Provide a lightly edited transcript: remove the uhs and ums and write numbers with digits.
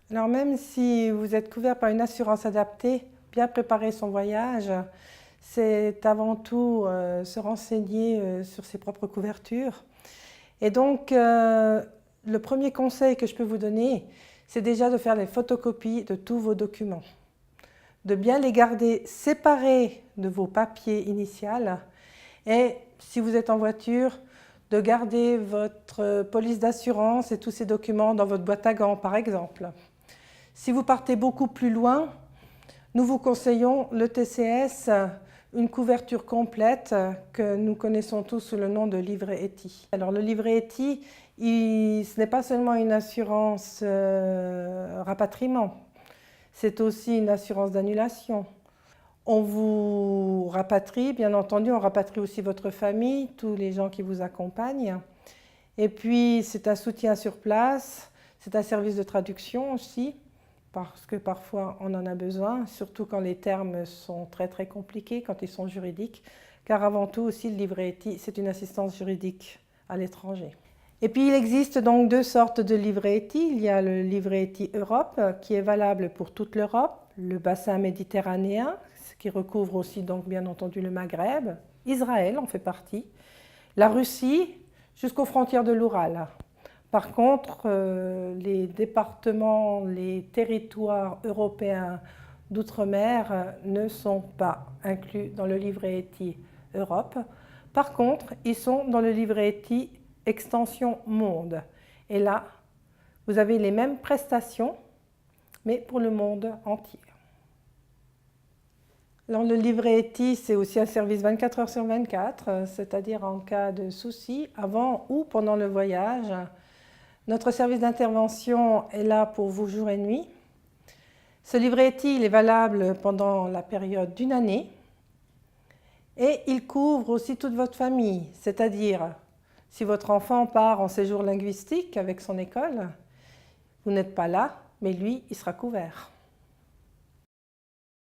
Alors même si vous êtes couvert par une assurance adaptée, bien préparer son voyage, c'est avant tout se renseigner sur ses propres couvertures. Et donc, le premier conseil que je peux vous donner, c'est déjà de faire les photocopies de tous vos documents, de bien les garder séparés de vos papiers initiaux et si vous êtes en voiture, de garder votre police d'assurance et tous ces documents dans votre boîte à gants, par exemple. Si vous partez beaucoup plus loin, nous vous conseillons le TCS, une couverture complète que nous connaissons tous sous le nom de livret ETI. Alors le livret ETI, ce n'est pas seulement une assurance rapatriement, c'est aussi une assurance d'annulation. On vous rapatrie, bien entendu, on rapatrie aussi votre famille, tous les gens qui vous accompagnent. Et puis c'est un soutien sur place, c'est un service de traduction aussi, parce que parfois on en a besoin, surtout quand les termes sont très compliqués, quand ils sont juridiques, car avant tout aussi le livret ETI, c'est une assistance juridique à l'étranger. Et puis il existe donc deux sortes de livrets ETI. Il y a le livret ETI Europe qui est valable pour toute l'Europe, le bassin méditerranéen, ce qui recouvre aussi donc bien entendu le Maghreb, Israël en fait partie, la Russie jusqu'aux frontières de l'Oural. Par contre, les départements, les territoires européens d'outre-mer ne sont pas inclus dans le livret ETI Europe. Par contre, ils sont dans le livret ETI Extension Monde. Et là, vous avez les mêmes prestations, mais pour le monde entier. Alors, le livret ETI, c'est aussi un service 24 heures sur 24, c'est-à-dire en cas de souci, avant ou pendant le voyage. Notre service d'intervention est là pour vous jour et nuit. Ce livret ETI, il est valable pendant la période d'une année et il couvre aussi toute votre famille, c'est-à-dire si votre enfant part en séjour linguistique avec son école, vous n'êtes pas là, mais lui, il sera couvert.